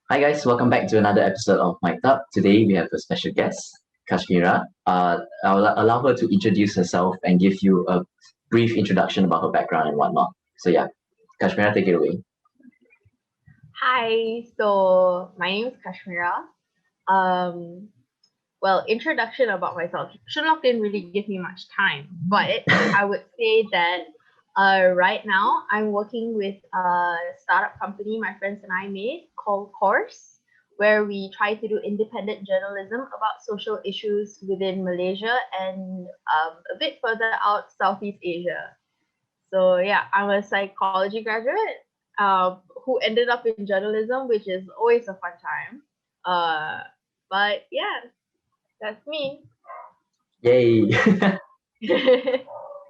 Hi guys, welcome back to another episode of My Up. Today we have a special guest, Kashmeera. I'll allow her to introduce herself and give you a brief introduction about her background and whatnot. So yeah, Kashmeera, take it away. Hi, so my name is Kashmeera. Um, introduction about myself. Shunlock didn't really give me much time, but I would say that right now I'm working with a startup company my friends and I made called Course, where we try to do independent journalism about social issues within Malaysia and a bit further out Southeast Asia. So yeah, I'm a psychology graduate who ended up in journalism, which is always a fun time. But yeah, that's me. Yay!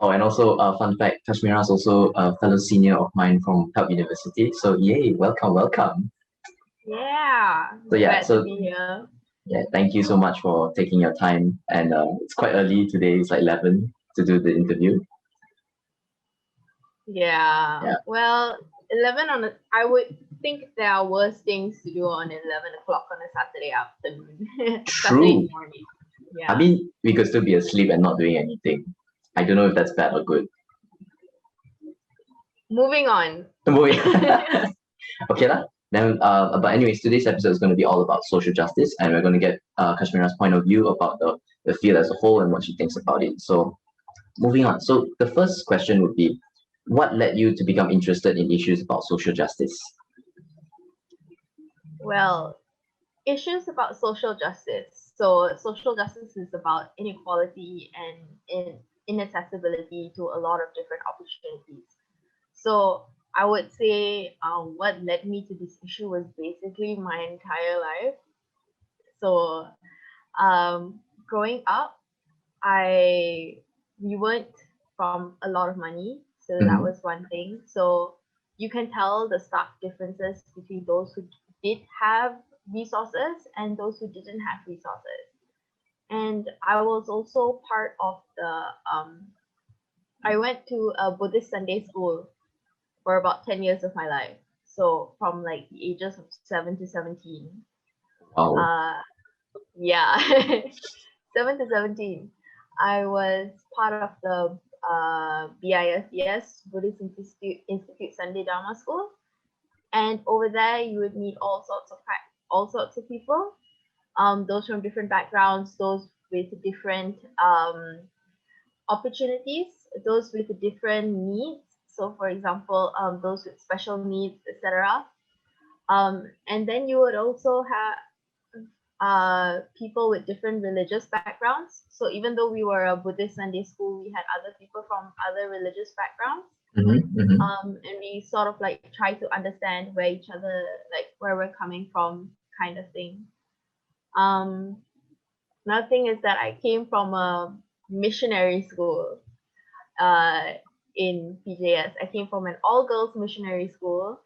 Oh, and also fun fact, Kashmeera is also a fellow senior of mine from Help University. So yay, welcome, welcome. Yeah, So yeah, glad to so be here. yeah, thank you so much for taking your time. And it's quite early today. It's like 11 to do the interview. Yeah, Yeah, well, 11 on a, I would think there are worse things to do on 11 o'clock on a Saturday afternoon, Saturday true. morning. I Yeah, mean, we could still be asleep and not doing anything. I don't know if that's bad or good. moving on. Moving. Okay lah. Then, but anyways, today's episode is going to be all about social justice, and we're going to get Kashmira's point of view about the field as a whole and what she thinks about it. So, moving on. So, the first question would be, what led you to become interested in issues about social justice? Well, issues about social justice. So social justice is about inequality and inaccessibility to a lot of different opportunities. So I would say what led me to this issue was basically my entire life. So growing up, I we weren't from a lot of money, so that Mhm. was one thing. So you can tell the stark differences between those who did have resources and those who didn't have resources. And I was also part of the I went to a Buddhist Sunday school for about 10 years of my life. So from like the ages of 7 to 17. Wow. Uh yeah. 7 to 17. I was part of the BISES, Buddhist Institute Sunday Dharma School, and over there you would meet all sorts of people, those from different backgrounds, those with different opportunities, those with different needs. So, for example, those with special needs, etc. And then you would also have people with different religious backgrounds. So even though we were a Buddhist Sunday school, we had other people from other religious backgrounds. Mm-hmm. And we sort of like try to understand where each other, like where we're coming from, kind of thing. Um, Another thing is that I came from a missionary school uh, in PJS. I came from an all girls missionary school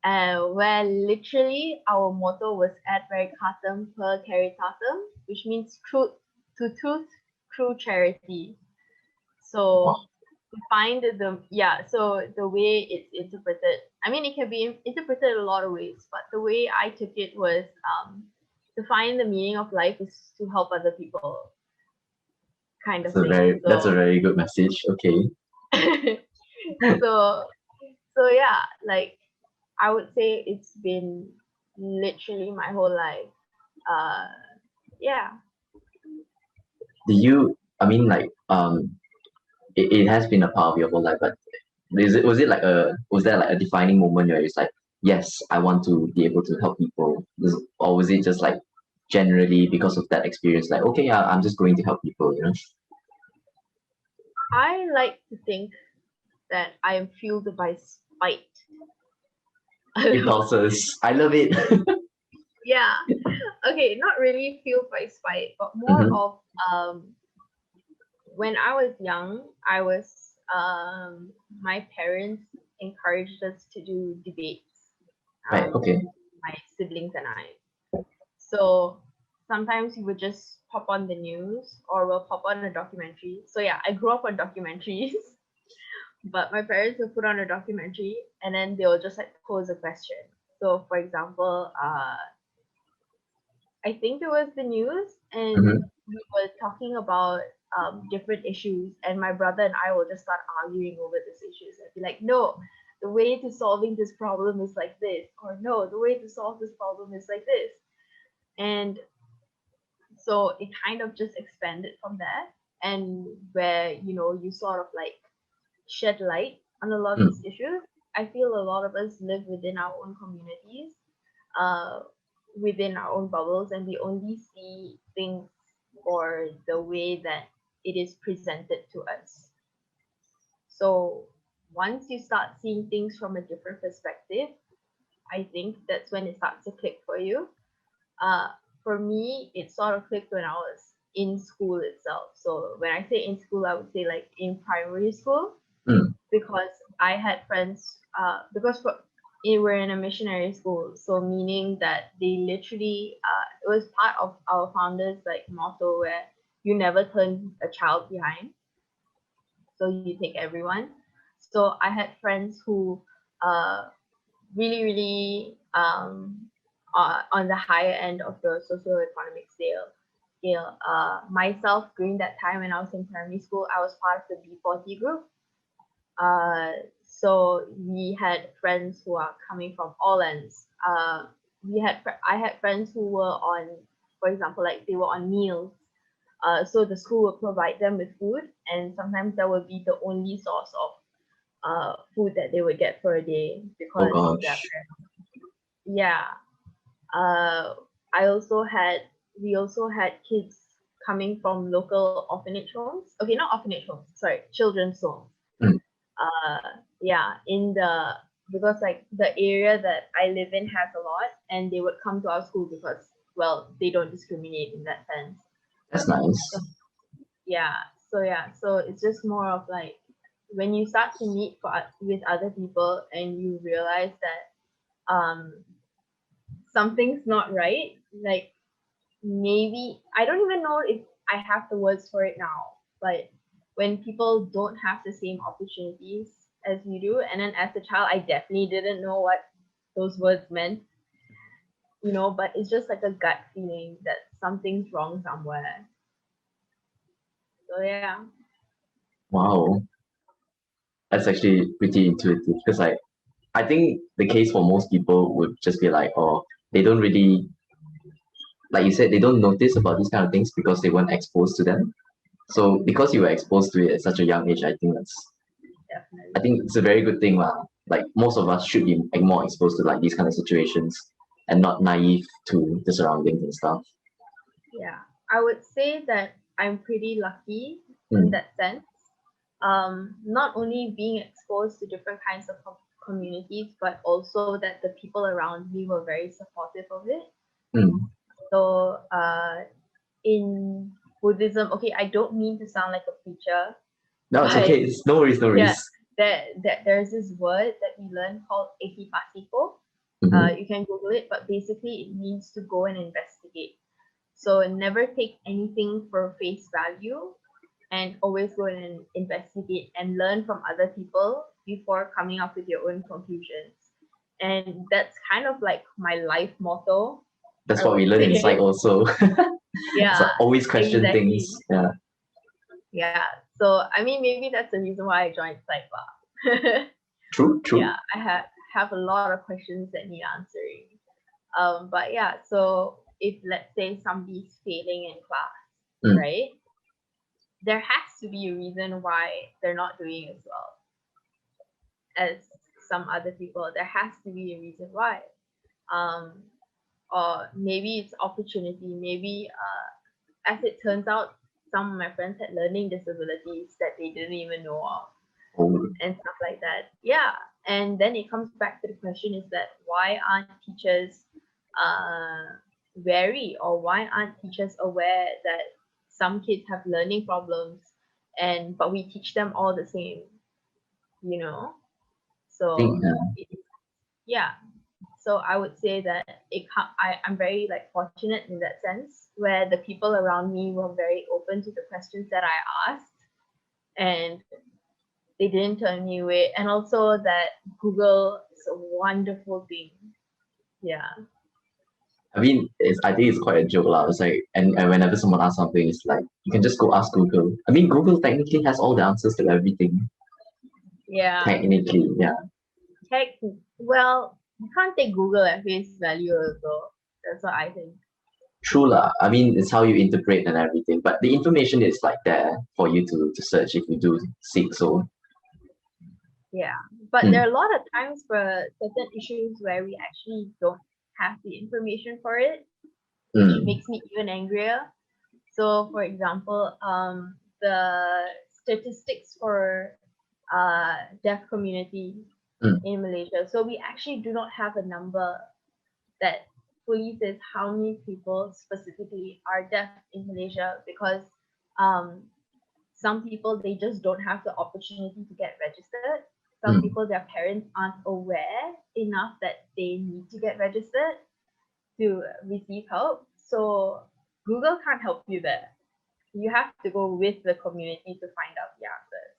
where literally our motto was ad vericatum per caritatum, which means truth to truth through charity. Wow. So to find so the way it's interpreted, I mean, it can be interpreted a lot of ways, but the way I took it was to find the meaning of life is to help other people, kind of thing. That's a very good message. Okay. So so yeah, like I would say it's been literally my whole life. Uh, yeah. Do you? I mean, like, it has been a part of your whole life, but was there like a defining moment where it's like, yes, I want to be able to help people, or was it just like generally because of that experience, like, okay, yeah, I'm just going to help people, you know? I like to think that I am fueled by spite. Impulses, I love it. Yeah. Okay, not really fueled by spite, but more Hmm. of when I was young, I was my parents encouraged us to do debates. Right. Okay. My siblings and I. So sometimes we would just pop on the news or we'll pop on a documentary. So yeah, I grew up on documentaries, but my parents would put on a documentary and then they will just like pose a question. So for example, I think it was the news, and Mm-hmm. we were talking about different issues, and my brother and I will just start arguing over these issues and be like, no, the way to solving this problem is like this, or no, the way to solve this problem is like this. And so it kind of just expanded from there, and where you sort of like shed light on a lot of these issues. I feel a lot of us live within our own communities, uh, within our own bubbles, and we only see things for the way that it is presented to us. So once you start seeing things from a different perspective, I think that's when it starts to click for you. Uh, for me, it sort of clicked when I was in school itself. So when I say in school, I would say like in primary school, Mm. because I had friends, we're in a missionary school, so meaning that they literally, it was part of our founders like motto where you never turn a child behind, so you take everyone. So I had friends who uh, really, really on the higher end of the socioeconomic scale. Myself, during that time when I was in primary school, I was part of the B40 group. Uh, so we had friends who are coming from all ends. I had friends who were on, for example, like they were on meals. So the school would provide them with food, and sometimes that would be the only source of food that they would get for a day Oh because gosh. yeah. Uh, I also had We also had kids coming from local orphanage homes. Okay, not orphanage homes. Sorry, children's homes. Mm. Yeah, in the because like the area that I live in has a lot, and they would come to our school because, well, they don't discriminate in that sense. That's So nice. yeah, so it's just more of like when you start to meet with other people and you realize that something's not right. Like maybe I don't even know if I have the words for it now, but when people don't have the same opportunities as you do, and then as a child, I definitely didn't know what those words meant, but it's just like a gut feeling that something's wrong somewhere. So yeah. Wow. That's actually pretty intuitive because like I think the case for most people would just be like, oh, they don't really, like you said, they don't notice about these kind of things because they weren't exposed to them. So because you were exposed to it at such a young age, I Definitely. think it's a very good thing. Like most of us should be like, more exposed to like these kind of situations and not naive to the surroundings and stuff. Yeah, I would say that I'm pretty lucky in Mm. that sense. Not only being exposed to different kinds of communities, but also that the people around me were very supportive of it. Mm. So, in Buddhism, okay, I don't mean to sound like a preacher, No, it's but okay. It's no worries, no yeah, worries. there's this word that we learn called Ehipassiko. Mm-hmm. You can Google it, but basically it means to go and investigate. So never take anything for face value, and always go and investigate and learn from other people before coming up with your own conclusions. And that's kind of like my life motto, That's I what we would learn in psych say. also. Yeah, So always question things. exactly. Yeah. Yeah. So I mean, maybe that's the reason why I joined Psych. True, Yeah, true. I have a lot of questions that need answering. But yeah, so if let's say somebody's failing in class, Mm. right? There has to be a reason why they're not doing as well as some other people. There has to be a reason why. Um, or maybe it's opportunity. Maybe, as it turns out, some of my friends had learning disabilities that they didn't even know of, Oh, and stuff like that. Yeah, and then it comes back to the question: is that why aren't teachers wary, or why aren't teachers aware that some kids have learning problems, and but we teach them all the same, you know? I think So yeah, so I would say that I'm very like fortunate in that sense, where the people around me were very open to the questions that I asked, and they didn't turn me away. And also that Google is a wonderful thing. Yeah. I mean, I think it's quite a joke lah. It's like, and whenever someone asks something, it's like you can just go ask Google. I mean, Google technically has all the answers to everything. Yeah. Technically, yeah. Well, you can't take Google at face value also. That's what I think. True lah. I mean, it's how you interpret and everything, but the information is like there for you to search if you do seek so. Yeah, but there are a lot of times for certain issues where we actually don't have the information for it, which makes me even angrier. So, for example, the statistics for deaf community in Malaysia. So we actually do not have a number that fully says how many people specifically are deaf in Malaysia, because some people, they just don't have the opportunity to get registered. Some people, their parents aren't aware enough that they need to get registered to receive help. So Google can't help you there. You have to go with the community to find out the answers.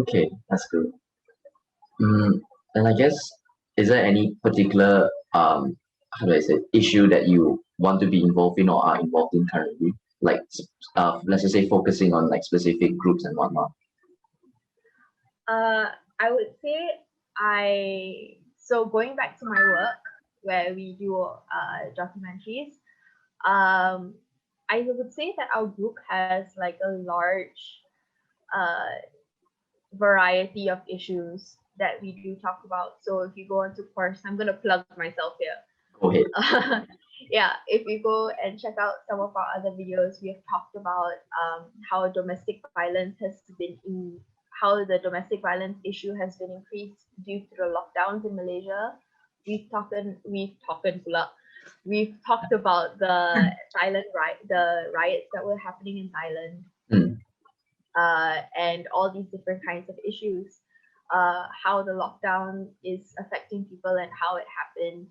Okay, that's good. And I guess, is there any particular how do I say, issue that you want to be involved in or are involved in currently? Like, let's just say focusing on like specific groups and whatnot. I would say so going back to my work where we do documentaries, I would say that our group has like a large variety of issues that we do talk about. So if you go into course, I'm gonna plug myself here. Go ahead. Yeah, if you go and check out some of our other videos, we have talked about how domestic violence how the domestic violence issue has been increased due to the lockdowns in Malaysia. We've talked about the the riots that were happening in Thailand, and all these different kinds of issues, how the lockdown is affecting people and how it happened.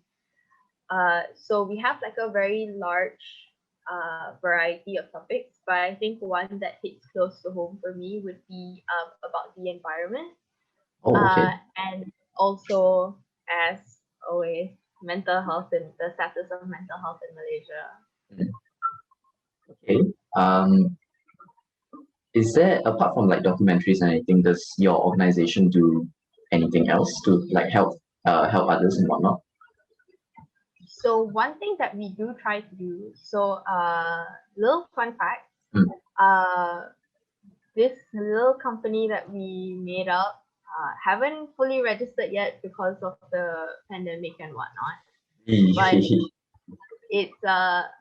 So we have like a very large variety of topics, but I think one that hits close to home for me would be about the environment. Oh, okay. And also, as always, mental health and the status of mental health in Malaysia. Okay. Is there, apart from like documentaries and anything, does your organization do anything else to like help others and whatnot? So one thing that we do try to do, so little fun fact, this little company that we made up haven't fully registered yet because of the pandemic and whatnot. But it's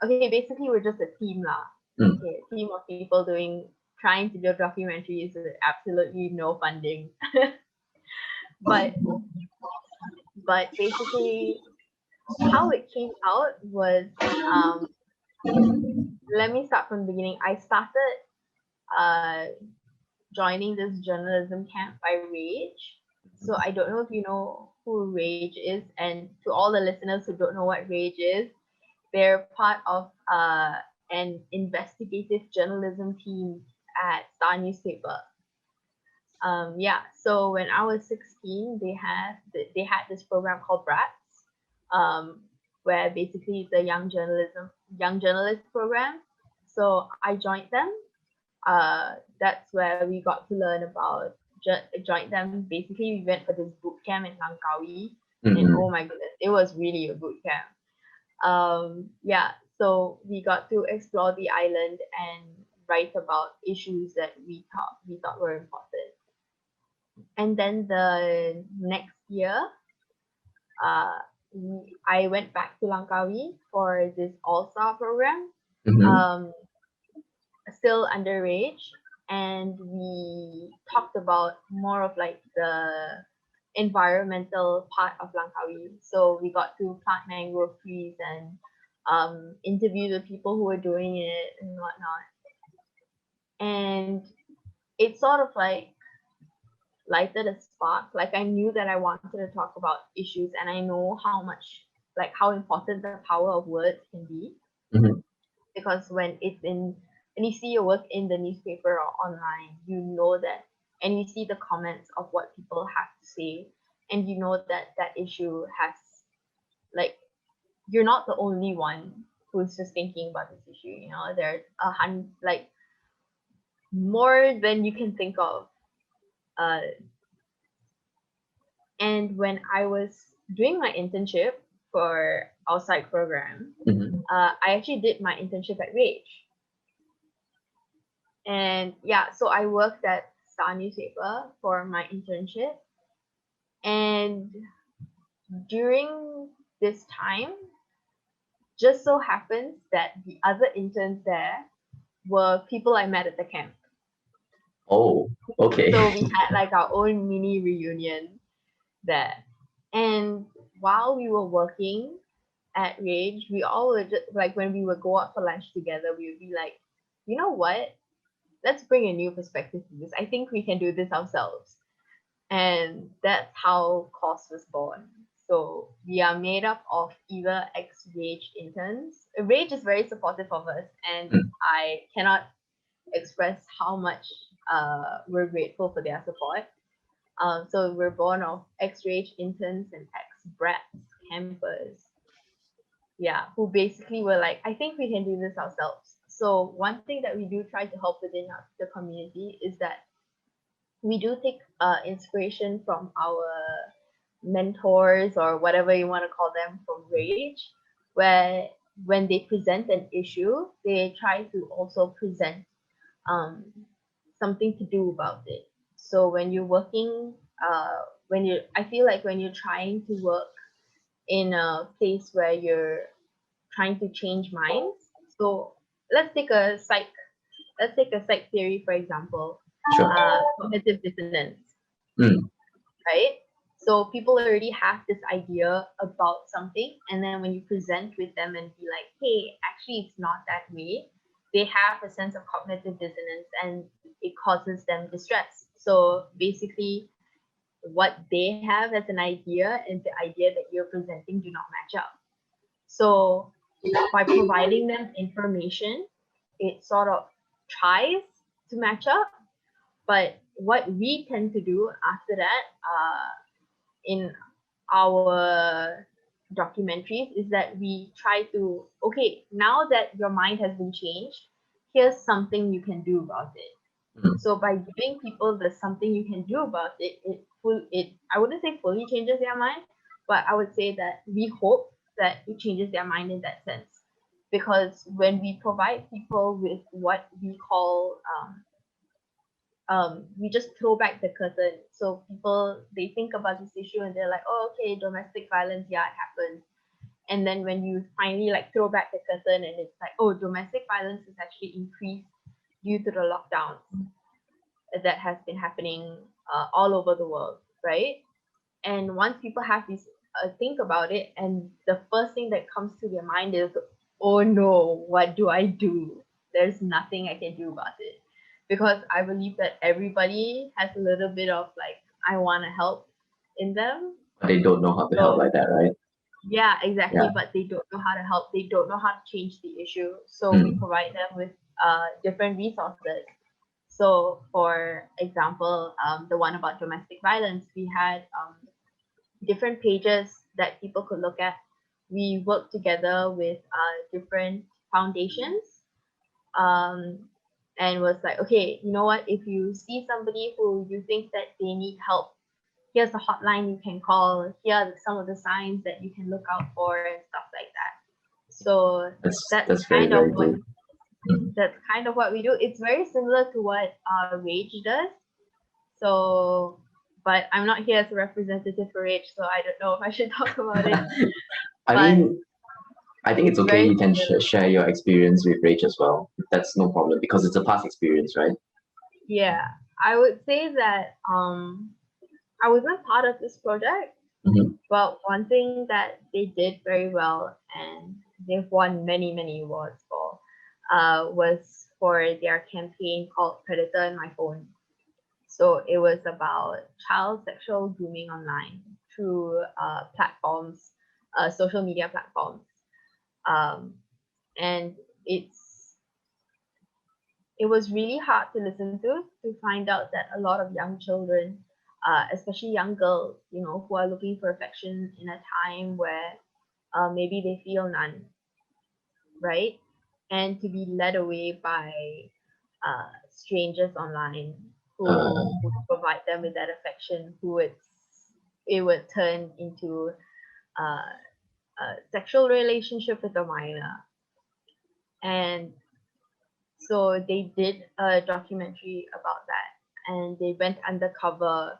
okay, basically we're just a team lah. Okay, a team of people trying to do documentaries with absolutely no funding. but basically how it came out was, let me start from the beginning. I started joining this journalism camp by R.AGE. So I don't know if you know who R.AGE is, and to all the listeners who don't know what R.AGE is, they're part of an investigative journalism team at Star newspaper. Yeah, so when I was 16, they had this program called R.AGE, where basically it's a young journalist program. So I joined them. That's where we got to learn about joined them. Basically, we went for this boot camp in Langkawi, and oh my goodness, it was really a boot camp. Yeah, so we got to explore the island and write about issues that we thought were important. And then the next year, I went back to Langkawi for this all-star program, still under R.AGE, and we talked about more of like the environmental part of Langkawi. So we got to plant mangrove trees and interview the people who were doing it and whatnot. And it sort of like lighted a spark. Like I knew that I wanted to talk about issues, and I know how important the power of words can be. Because when you see your work in the newspaper or online, you know that, and you see the comments of what people have to say, and you know that that issue has like you're not the only one who's just thinking about this issue. You know, there's like more than you can think of. Uh, and when I was doing my internship for our psych program, Mm-hmm. I actually did my internship at R.AGE. And yeah, so I worked at Star newspaper for my internship. And during this time, just so happens that the other interns there were people I met at the camp. Oh, okay. So we had like our own mini reunion there. And while we were working at R.AGE, we all were just like, when we would go out for lunch together, we would be like, you know what? Let's bring a new perspective to this. I think we can do this ourselves. And that's how COS was born. So we are made up of either ex-R.AGE interns. R.AGE is very supportive of us, and Mm. I cannot express how much we're grateful for their support. So we're born of ex-R.AGE interns and ex-brats campers. Yeah, who basically were like, I think we can do this ourselves. So one thing that we do try to help within the community is that we do take inspiration from our mentors or whatever you want to call them from R.AGE, where when they present an issue, they try to also present um, something to do about it. So when you're working, I feel like when you're trying to work in a place where you're trying to change minds. So let's take a psych, let's take a psych theory for example, Sure. cognitive dissonance, Mm. right? So people already have this idea about something, and then when you present with them and be like, hey, actually it's not that way, they have a sense of cognitive dissonance and it causes them distress. So basically, what they have as an idea and the idea that you're presenting do not match up. So by providing them information, it sort of tries to match up. But what we tend to do after that, in our documentaries, is that we try to, okay, now that your mind has been changed, here's something you can do about it. Mm. So by giving people the something you can do about it, it I wouldn't say fully changes their mind, but I would say that we hope that it changes their mind in that sense. Because when we provide people with what we call we just throw back the curtain. So people, they think about this issue and they're like, oh, okay, domestic violence, yeah, it happens. And then when you finally like throw back the curtain and it's like, oh, domestic violence is actually increased due to the lockdowns that has been happening all over the world, right? And once people have this think about it, and the first thing that comes to their mind is, oh no, what do I do? There's nothing I can do about it. Because I believe that everybody has a little bit of like, I want to help in them. But they don't know how to help So like that, right? yeah, exactly. Yeah. But they don't know how to help. They don't know how to change the issue. So we Mm. provide them with different resources. So, for example, the one about domestic violence, we had different pages that people could look at. We worked together with different foundations, um, and was like, okay, you know what? If you see somebody who you think that they need help, here's the hotline you can call. Here are some of the signs that you can look out for and stuff like that. So That's very, very good. Mm. that's kind of what we do. It's very similar to what R.AGE does. So, but I'm not here as a representative for R.AGE, so I don't know if I should talk about it. I But mean, I think it's it's okay. very You can similar. share your experience with R.AGE as well. That's no problem because it's a past experience, right? Yeah, I would say that I wasn't part of this project, Mm-hmm. but one thing that they did very well and they've won many, many awards for was for their campaign called Predator in My Phone. So it was about child sexual grooming online through platforms, social media platforms. Um, and it was really hard to listen to find out that a lot of young children, especially young girls, you know, who are looking for affection in a time where maybe they feel none, right? And to be led away by strangers online uh, who would provide them with that affection, who it would turn into uh, a sexual relationship with a minor. And so they did a documentary about that, and they went undercover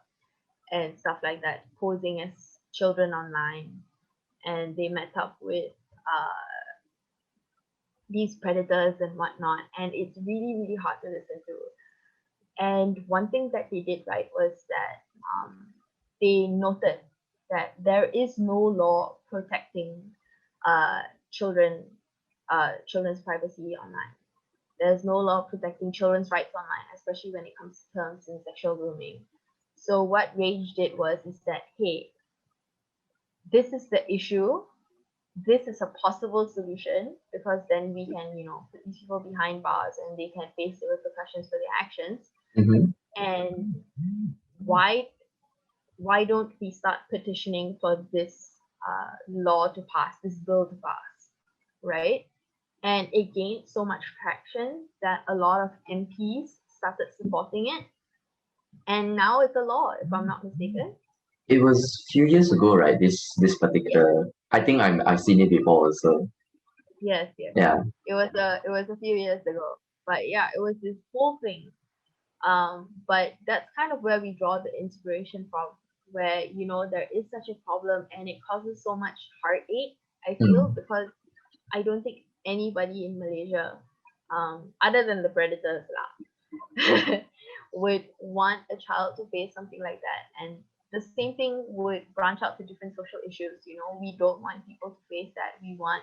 and stuff like that, posing as children online, and they met up with these predators and whatnot, and it's really really hard to listen to. And one thing that they did right was that they noted that there is no law protecting uh, children children's privacy online. There's no law protecting children's rights online, especially when it comes to terms in sexual grooming. So what Rage did was is that, hey, this is the issue. This is a possible solution, because then we can, put these people behind bars and they can face the repercussions for their actions. mhm. And why why don't we start petitioning for this law to pass, this bill to pass, right? And it gained so much traction that a lot of MPs started supporting it, and now it's a law, if I'm not mistaken. It was few years ago, right? This Yes, particular, I think I've seen it before also. yes, yes. Yeah. It was a few years ago, but yeah, it was this whole thing. But that's kind of where we draw the inspiration from, where there is such a problem and it causes so much heartache. I feel, Mm. because I don't think anybody in Malaysia, other than the predators lah, would want a child to face something like that. And the same thing would branch out to different social issues. We don't want people to face that. We want,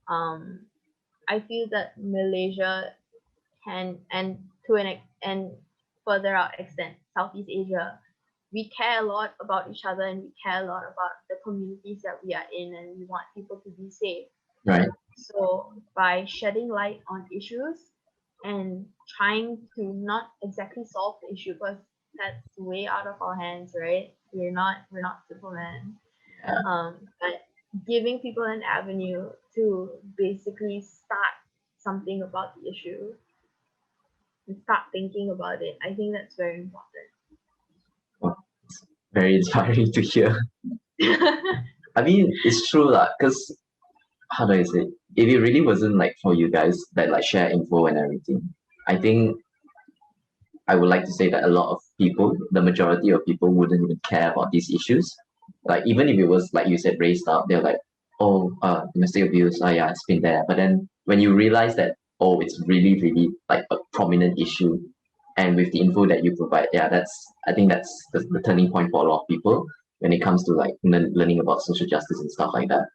um, I feel that Malaysia can, and to and further out extent, Southeast Asia, we care a lot about each other, and we care a lot about the communities that we are in, and we want people to be safe. Right. So by shedding light on issues and trying to not exactly solve the issue, because that's way out of our hands, right? We're not Superman. Yeah. But giving people an avenue to basically start something about the issue and start thinking about it, I think that's very important. Well, it's very inspiring to hear. I mean, it's true lah, because how do I say? If it really wasn't like for you guys that like share info and everything, I think I would like to say that a lot of people, the majority of people, wouldn't even care about these issues. Like even if it was like you said raised up, they're like, oh, domestic abuse, oh yeah, it's been there. But then when you realize that, oh, it's really, really like a prominent issue, and with the info that you provide, yeah, I think that's the turning point for a lot of people when it comes to like learning about social justice and stuff like that.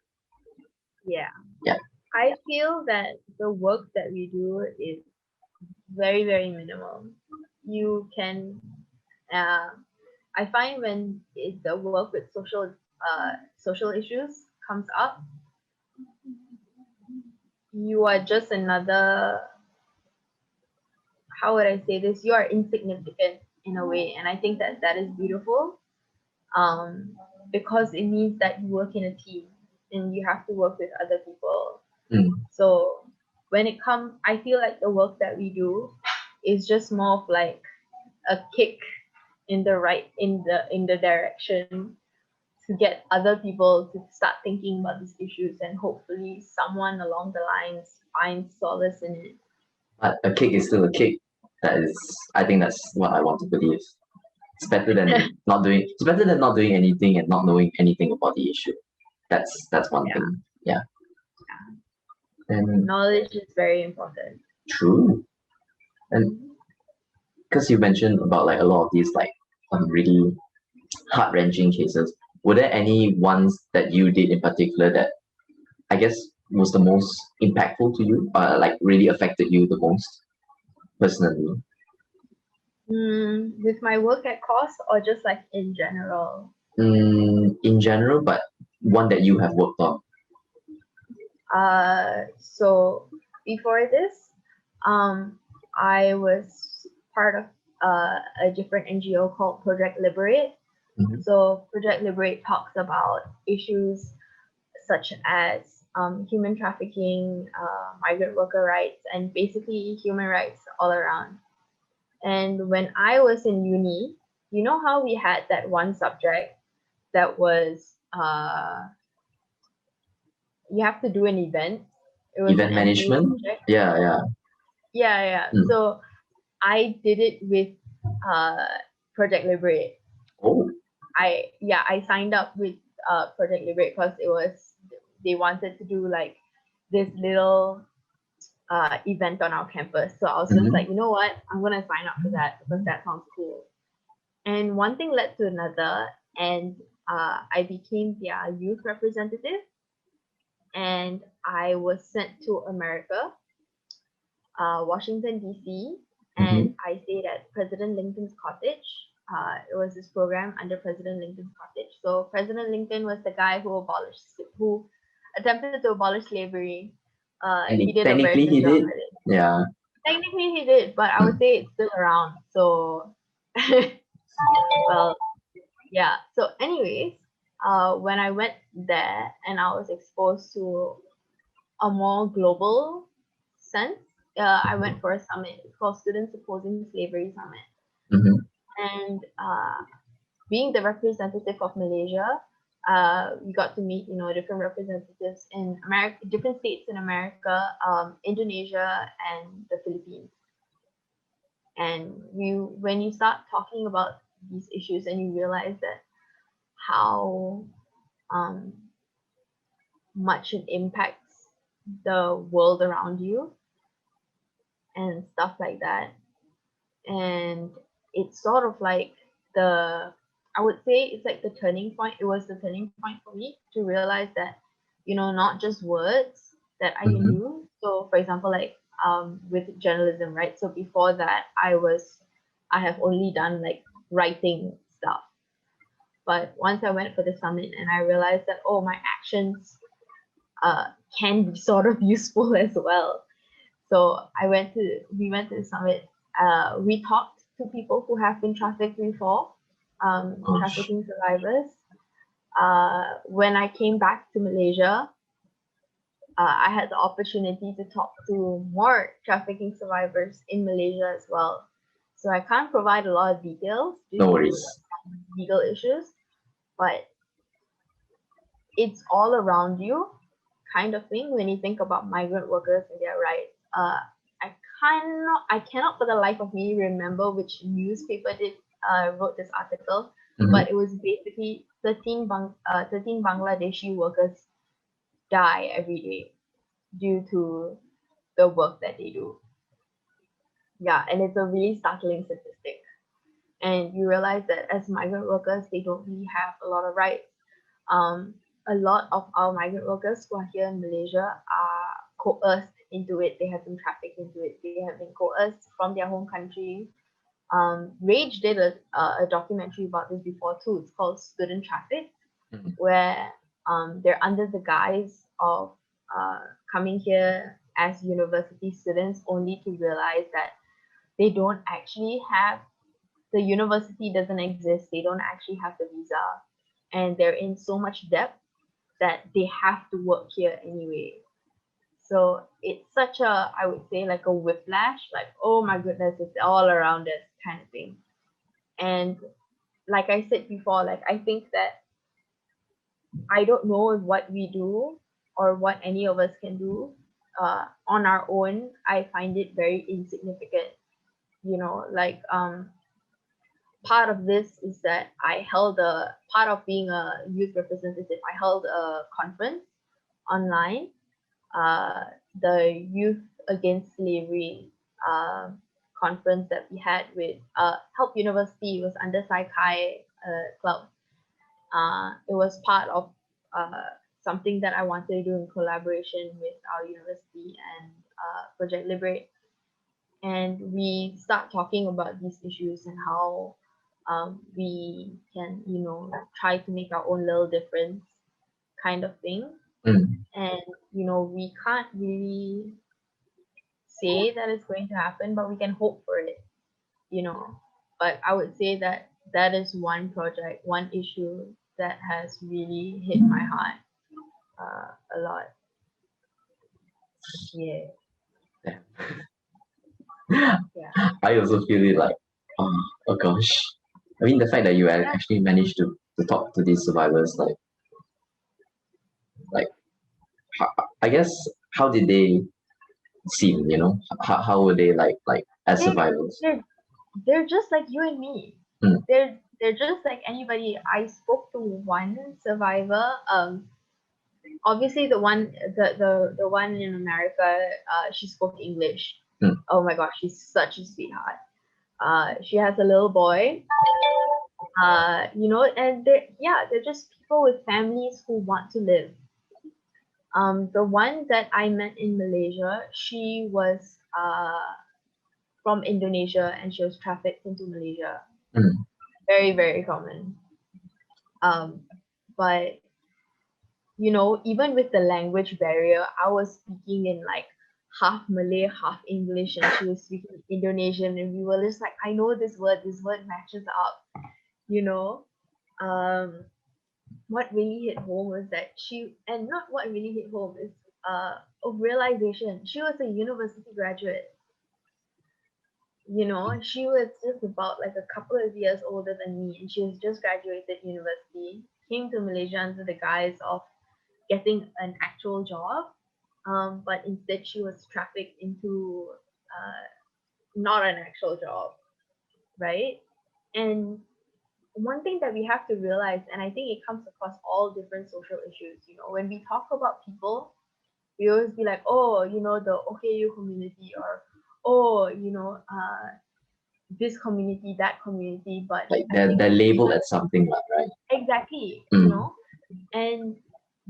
Yeah. Yeah. I feel that the work that we do is very, very minimal. You can, uh, I find when the work with social issues comes up, you are just another, how would I say this? You are insignificant in a way, and I think that that is beautiful, um, because it means that you work in a team and you have to work with other people. Mm. So when it comes, I feel like the work that we do is just more of like a kick in the direction to get other people to start thinking about these issues, and hopefully someone along the lines finds solace in it. But a cake is still a cake. That is, I think that's what I want to believe. It's better than not doing. It's better than not doing anything and not knowing anything about the issue. That's one Yeah, thing. Yeah. And knowledge is very important. true. And because you mentioned about like a lot of these like really heart wrenching cases, were there any ones that you did in particular that I guess was the most impactful to you, like really affected you the most personally? With my work at course, or just like in general? In general, but one that you have worked on. So before this, I was part of a different NGO called Project Liberate. Mhm. So Project Liberate talks about issues such as human trafficking, migrant worker rights, and basically human rights all around. And when I was in uni, you know how we had that one subject that was you have to do an event. It was an Event MCU management? project. Yeah, yeah. Yeah. Mm. So I did it with uh, Project Liberate. Oh. I signed up with Project Liberate because they wanted to do like this little event on our campus. So I was just like, you know what, I'm gonna sign up for that because that sounds cool. And one thing led to another, and I became their youth representative, and I was sent to America, Washington D.C., and I stayed at President Lincoln's cottage. It was this program under President Lincoln's cottage. So President Lincoln was the guy who attempted to abolish slavery. He did a very Technically, good he job did. at it. Yeah. Technically, he did, but I would say it's still around. So, well, yeah. So, anyways, when I went there and I was exposed to a more global sense, I went for a summit. It's called Students Opposing Slavery Summit. Mm-hmm. And being the representative of Malaysia, we got to meet, different representatives in America, different states in America, Indonesia, and the Philippines. And when you start talking about these issues, and you realize that how um, much it impacts the world around you and stuff like that, and it's sort of like I would say it's like the turning point. It was the turning point for me to realize that, not just words that I can do. So for example, like with journalism, right? So before that, I have only done like writing stuff. But once I went for the summit and I realized that, oh, my actions can be sort of useful as well. So we went to the summit. We talked to people who have been trafficked before, trafficking survivors. When I came back to Malaysia, I had the opportunity to talk to more trafficking survivors in Malaysia as well. So I can't provide a lot of details due No to worries. legal issues, but it's all around you kind of thing when you think about migrant workers and their rights. I cannot for the life of me remember which newspaper wrote this article, but it was basically 13 Bangladeshi workers die every day due to the work that they do. Yeah, and it's a really startling statistic. And you realize that as migrant workers, they don't really have a lot of rights. A lot of our migrant workers who are here in Malaysia are coerced into it. They have been trafficked into it. They have been coerced from their home country. R.AGE did a documentary about this before too. It's called Student Traffic, where they're under the guise of coming here as university students only to realize that they don't actually have, the university doesn't exist. They don't actually have the visa, and they're in so much debt that they have to work here anyway. So it's such a, I would say, like a whiplash, like, oh my goodness, it's all around us kind of thing. And like I said before, like I think that I don't know what we do or what any of us can do on our own. I find it very insignificant. Like part of this is that I held a part of being a youth representative. I held a conference online, the Youth Against Slavery conference that we had with Help University. It was under Saikai Club. It was part of something that I wanted to do in collaboration with our university and Project Liberate. And we start talking about these issues and how we can, try to make our own little difference kind of thing. And, we can't really say that it's going to happen, but we can hope for it, But I would say that that is one project, one issue that has really hit my heart. a lot. Yeah. Yeah. Yeah. I also feel it like, oh gosh. I mean, the fact that you Yeah. actually managed to talk to these survivors, like how, I guess, how did they seem? How were they like as They survivors? they're they're just like you and me. Mm, They're just like anybody. I spoke to one survivor. Obviously the one in America. She spoke English. mm, Oh my gosh, she's such a sweetheart. She has a little boy. And they're just people with families who want to live. The one that I met in Malaysia, she was from Indonesia and she was trafficked into Malaysia. mm. Very, very common. Um, but even with the language barrier, I was speaking in like half Malay, half English, and she was speaking Indonesian, and we were just like, I know this word matches up, you know. Um, what really hit home was that and not what really hit home is a realization. She was a university graduate. She was just about like a couple of years older than me, and she was just graduated university, came to Malaysia under the guise of getting an actual job, but instead she was trafficked into not an actual job, right? And one thing that we have to realize, and I think it comes across all different social issues, when we talk about people, we always be like, oh, the OKU community, or oh, this community, that community, but Like I they're think they're if we labeled as something, right? exactly, Mm, and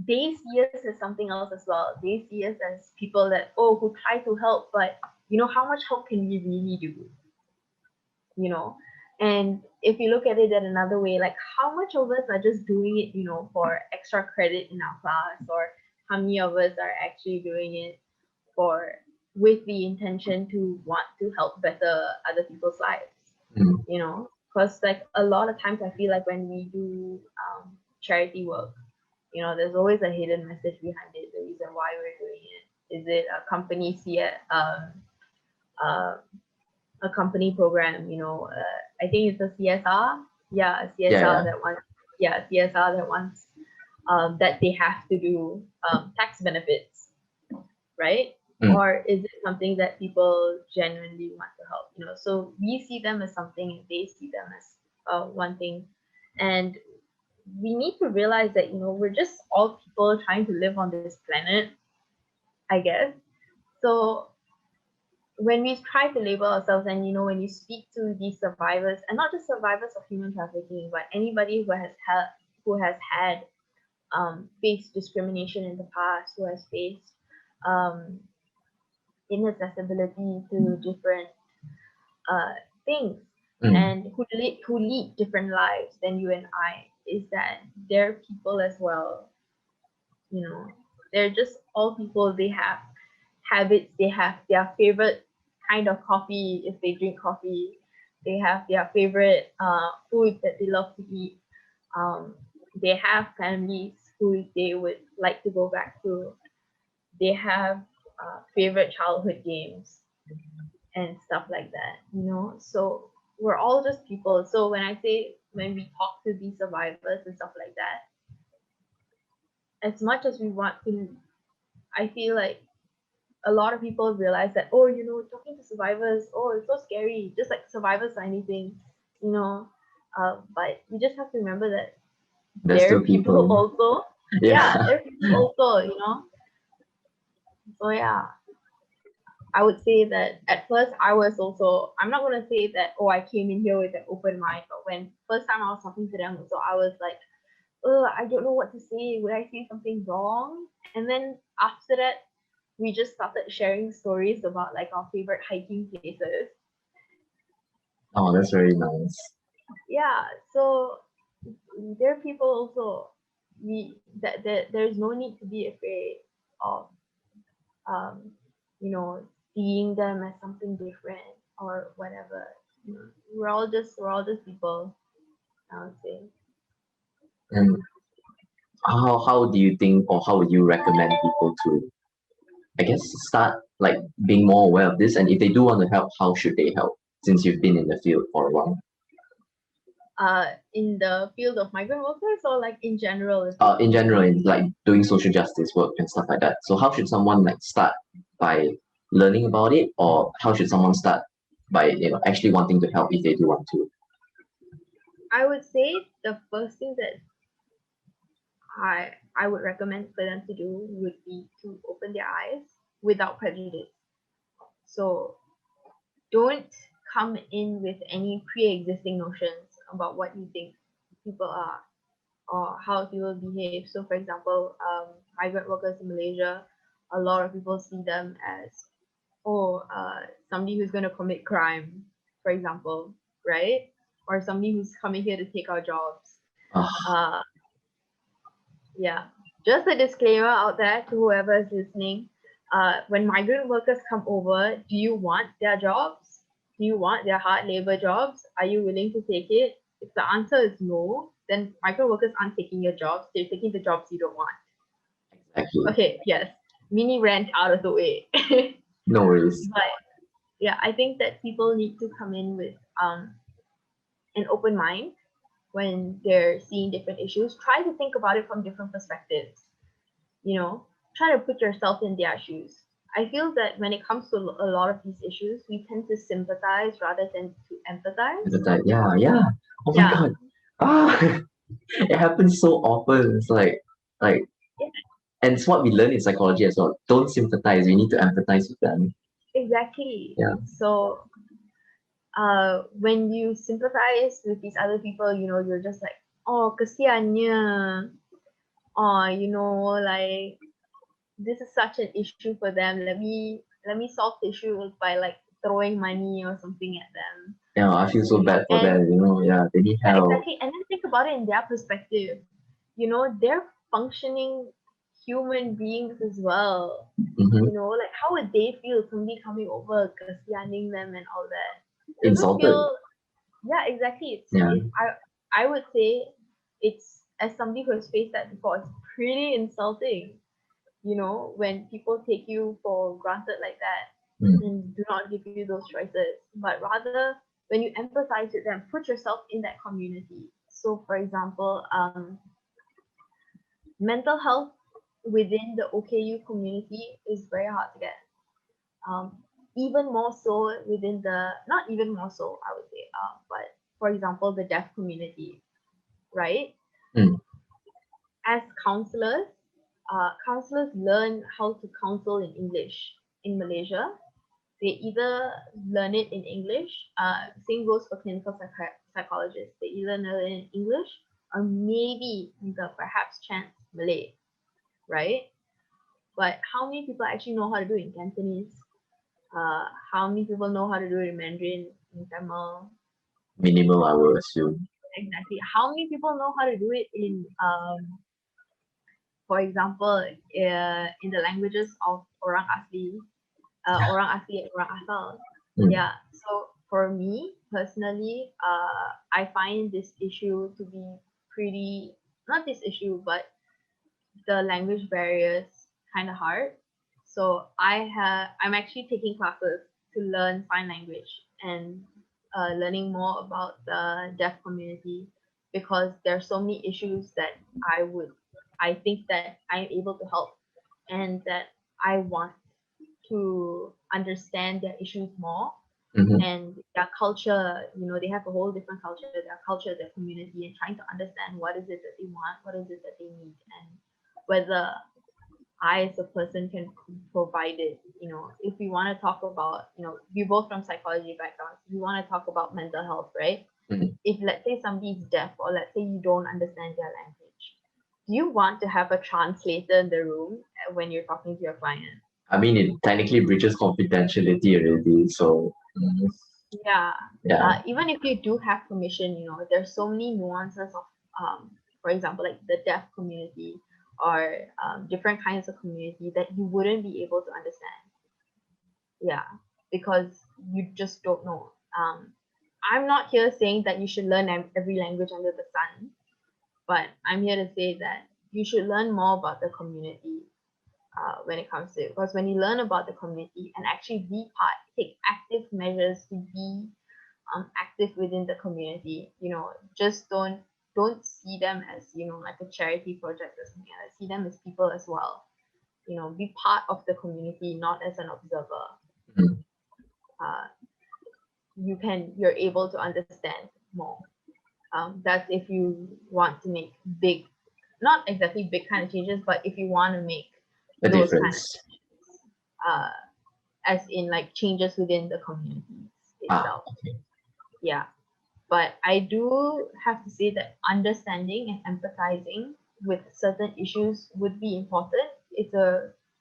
they see us as something else as well. They see us as people that who try to help, but how much help can we really do? You know, and if you look at it in another way, like how much of us are just doing it, for extra credit in our class, or how many of us are actually doing it for with the intention to want to help better other people's lives, mm. because like a lot of times I feel like when we do charity work, there's always a hidden message behind it, the reason why we're doing it. Is it a company uh, a company program, I think it's a CSR. Yeah, a Yeah, CSR yeah. that wants CSR that wants that they have to do tax benefits, right? Mm. Or is it something that people genuinely want to help? So we see them as something and they see them as one thing. And we need to realize that, we're just all people trying to live on this planet, I guess. So when we try to label ourselves, and when you speak to these survivors, and not just survivors of human trafficking, but anybody who has had faced discrimination in the past, who has faced um, inaccessibility to different uh, things, Mm. and who lead different lives than you and I, is that they're people as well. They're just all people. They have habits. They have their favorite kind of coffee if they drink coffee. They have their favorite food that they love to eat. Um, they have families who they would like to go back to. They have favorite childhood games and stuff like that. So we're all just people. So when we talk to these survivors and stuff like that, as much as we want to, I feel like a lot of people realize that, talking to survivors, it's so scary, just like survivors or anything, you know but you just have to remember that There's there still are people people. also. Yeah, Yeah. there are people also, so yeah, I would say that at first I'm not going to say that, I came in here with an open mind, but when first time I was talking to them, so I was like, I don't know what to say, would I say something wrong? And then after that, we just started sharing stories about like our favorite hiking places. Oh, that's very nice. Yeah, so there are people also, that there's no need to be afraid of um you know seeing them as something different or whatever. We're all just people, I would say. And how do you think, or how would you recommend people to, I guess, start like being more aware of this? And if they do want to help, how should they help? Since you've been in the field for a while. In the field of migrant workers, or like in general? In general, in like doing social justice work and stuff like that. So how should someone like start by learning about it, or how should someone start by actually wanting to help if they do want to? I would say the first thing that I would recommend for them to do would be to open their eyes without prejudice. So don't come in with any pre-existing notions about what you think people are or how people behave. So, for example, migrant workers in Malaysia, a lot of people see them as, somebody who's going to commit crime, for example, right? Or somebody who's coming here to take our jobs. Ah, Uh, yeah, just a disclaimer out there to whoever is listening. When migrant workers come over, do you want their jobs? Do you want their hard labor jobs? Are you willing to take it? If the answer is no, then migrant workers aren't taking your jobs. They're taking the jobs you don't want. exactly. Okay, yes, mini rant out of the way. No worries. But yeah, I think that people need to come in with an open mind when they're seeing different issues. Try to think about it from different perspectives. Try to put yourself in their shoes. I feel that when it comes to a lot of these issues, we tend to sympathize rather than to empathize. Yeah, yeah. Oh my Yeah, God. Ah, it happens so often. It's like, yeah, and it's what we learn in psychology as well. Don't sympathize. We need to empathize with them. exactly. Yeah. So, when you sympathize with these other people, you're just like, oh, kesiannya. Oh, like this is such an issue for them. Let me solve the issue by like throwing money or something at them. Yeah, I feel so bad for And them. Yeah, they need yeah, help. exactly. And then think about it in their perspective. They're functioning human beings as well. Mm-hmm. Like how would they feel somebody coming over, kasianing them and all that? It doesn't Insulted. feel, yeah, exactly. Yeah. I would say it's, as somebody who has faced that before, it's pretty insulting, when people take you for granted like that Mm. and do not give you those choices, but rather when you empathize with them, put yourself in that community. So, for example, mental health within the OKU community is very hard to get. Um, Even more so within the, not even more so, I would say, but for example, the deaf community, right? Mm. As counselors learn how to counsel in English in Malaysia. They either learn it in English, same goes for clinical psychologists. They either learn it in English or maybe the perhaps chance Malay, right? But how many people actually know how to do it in Cantonese? How many people know how to do it in Mandarin, in Tamil? Minimal, I will assume. Exactly. How many people know how to do it in, for example, in the languages of orang asli, and orang asal? Mm. Yeah. So for me personally, I find this issue to be pretty, not this issue, but the language barriers kind of hard. So I'm actually taking classes to learn sign language and learning more about the deaf community, because there are so many issues that I think that I'm able to help, and that I want to understand their issues more, Mm-hmm. and their culture. They have a whole different culture, their culture, their community, and trying to understand what is it that they want, what is it that they need, and whether I as a person can provide it. If we want to talk about, we're both from psychology backgrounds, we want to talk about mental health, right? Mm. If let's say somebody's deaf, or let's say you don't understand their language, do you want to have a translator in the room when you're talking to your client? I mean, it technically breaches confidentiality already. So, Yeah. yeah. Even if you do have permission, there's so many nuances of, for example, like the deaf community, or different kinds of community that you wouldn't be able to understand. Yeah, because you just don't know. I'm not here saying that you should learn every language under the sun, but I'm here to say that you should learn more about the community when it comes to it. Because when you learn about the community and actually take active measures to be active within the community, just don't see them as, like a charity project or something like that. See them as people as well. Be part of the community, not as an observer. Mm. Uh, you're able to understand more. That's if you want to make big, not exactly big kind of changes, but if you want to make A those kind of difference. as in like changes within the community itself. Okay. Yeah. But I do have to say that understanding and empathizing with certain issues would be important.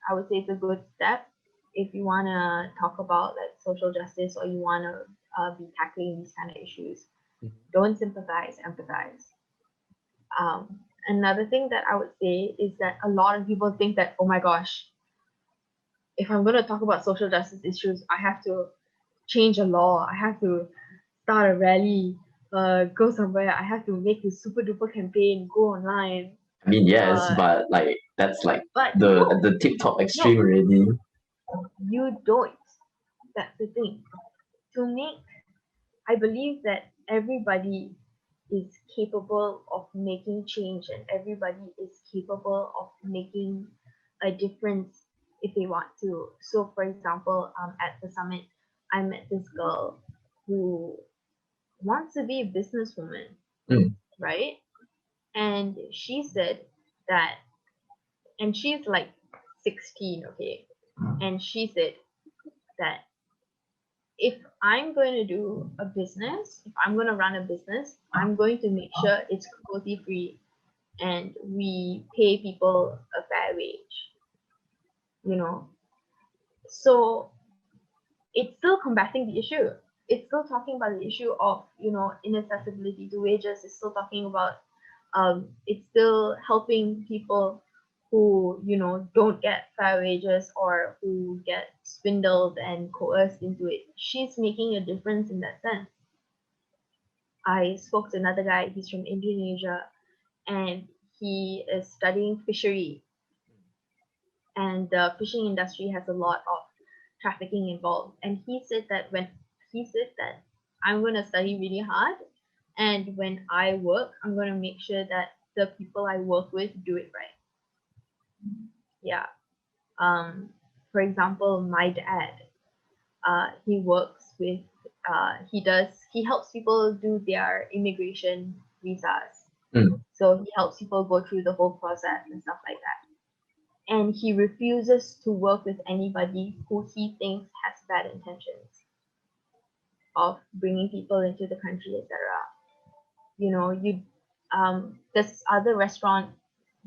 I would say it's a good step if you want to talk about like social justice, or you want to be tackling these kind of issues. Don't sympathize, empathize. Another thing that I would say is that a lot of people think that, oh my gosh, if I'm going to talk about social justice issues, I have to change a law. I have to start a rally, go somewhere. I have to make this super duper campaign, go online. I mean, yes, Uh, but like that's like but the TikTok extreme already. you don't. That's the thing. I believe that everybody is capable of making change, and everybody is capable of making a difference if they want to. So, for example, at the summit, I met this girl who wants to be a businesswoman, Mm. right? And she said that, and she's like 16, okay? And she said that if I'm going to do a business, if I'm going to run a business, I'm going to make sure it's cruelty free and we pay people a fair wage, you know. So it's still combating the issue. It's still talking about the issue of, inaccessibility to wages. It's still talking about, it's still helping people who, don't get fair wages or who get swindled and coerced into it. She's making a difference in that sense. I spoke to another guy, he's from Indonesia, and he is studying fishery. And the fishing industry has a lot of trafficking involved. And he said that I'm going to study really hard, and when I work, I'm going to make sure that the people I work with do it right. Yeah. For example, my dad, he works with, he helps people do their immigration visas. Mm. So he helps people go through the whole process and stuff like that. And he refuses to work with anybody who he thinks has bad intentions of bringing people into the country, etc. This other restaurant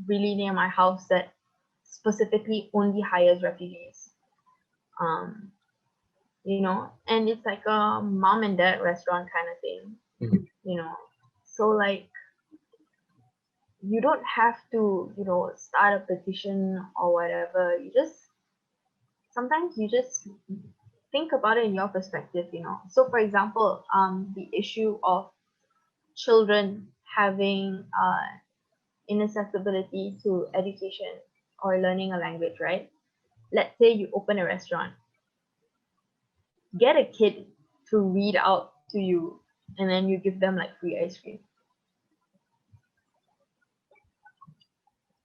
really near my house that specifically only hires refugees. Um, and it's like a mom and dad restaurant kind of thing. Mm. So like you don't have to, start a petition or whatever. Sometimes you just think about it in your perspective. So for example, the issue of children having inaccessibility to education or learning a language, right? Let's say you open a restaurant, get a kid to read out to you, and then you give them like free ice cream.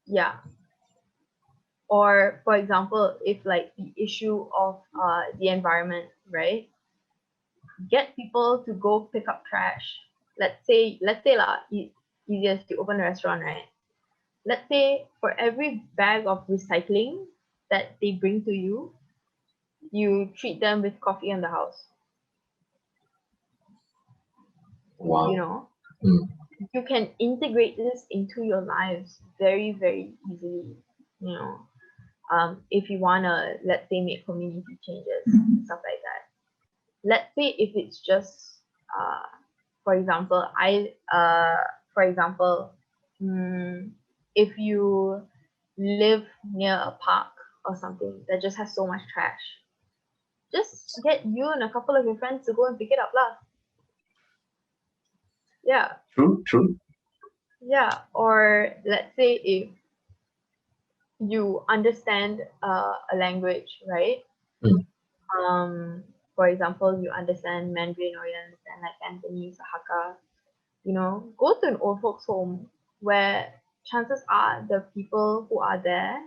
Yeah. Or for example, if like the issue of the environment, right? Get people to go pick up trash. Let's say easiest to open a restaurant, right? Let's say for every bag of recycling that they bring to you, you treat them with coffee in the house. Wow. Mm. You can integrate this into your lives very, very easily. If you wanna, let's say, make community changes, stuff like that. Let's say if it's just, for example, for example, if you live near a park or something that just has so much trash, just get you and a couple of your friends to go and pick it up, lah. Yeah. True. Yeah. Or let's say if you understand a language, right? Mm. For example, you understand Mandarin or you understand like Cantonese or Hakka, go to an old folks home where chances are the people who are there,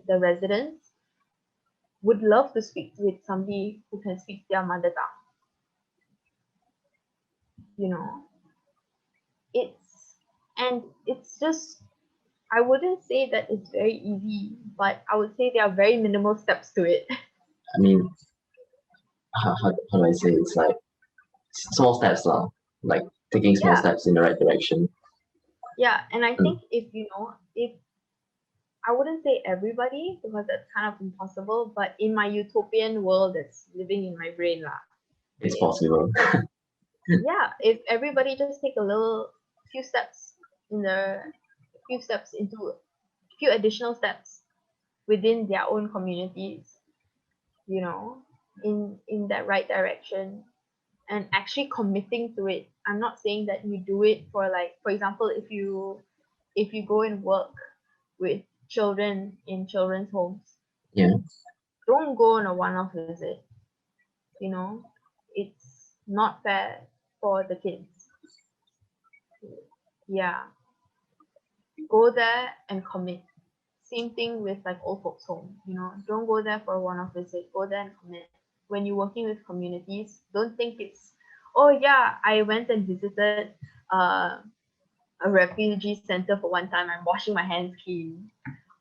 the residents, would love to speak with somebody who can speak their mother tongue. You know, it's and it's just I wouldn't say that it's very easy, but I would say there are very minimal steps to it. I mean, how do I say it's like small steps lah, like taking small Yeah, steps in the right direction. yeah, and I Mm. think if I wouldn't say everybody because that's kind of impossible, but in my utopian world that's living in my brain lah, It's okay, possible. yeah, if everybody just take a little few steps in the few steps into few additional steps within their own communities, you know, in that right direction and actually committing to it. I'm not saying that you do it for like, for example, if you go and work with children in children's homes, Yeah. don't go on a one-off visit. You know, it's not fair for the kids. Yeah, go there and commit. Same thing with like old folks home. Don't go there for a one-off visit. Go there and commit. When you're working with communities, don't think it's, oh yeah, I went and visited uh, a refugee center for one time. I'm washing my hands clean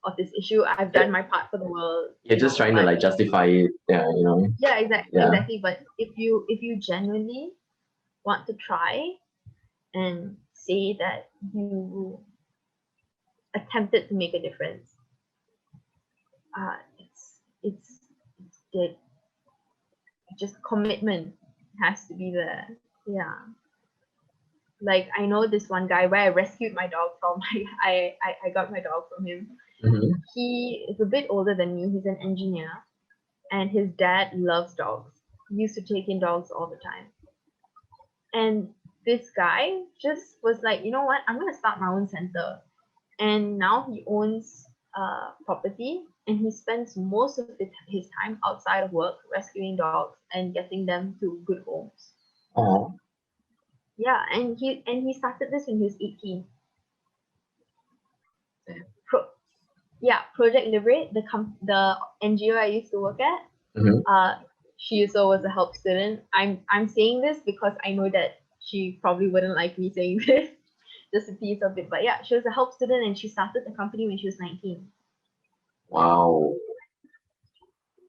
of this issue. I've done my part for the world. You're just trying to But like justify it. Yeah, yeah, exactly, Yeah. exactly. But if you genuinely want to try and say that you attempted to make a difference, it's good. Just commitment has to be there. Yeah. Like I know this one guy where I rescued my dog from. I got my dog from him. Mm-hmm. He is a bit older than me. He's an engineer, and his dad loves dogs. He used to take in dogs all the time. And this guy just was like, you know what? I'm gonna start my own center. And now he owns property, and he spends most of his time outside of work rescuing dogs and getting them to good homes. Oh, Yeah, and he started this when he was 18. damn. Yeah, Project Liberate, the NGO I used to work at. Mm-hmm. She also was a help student. I'm saying this because I know that she probably wouldn't like me saying this, just a piece of it. But yeah, she was a help student and she started the company when she was 19. Wow.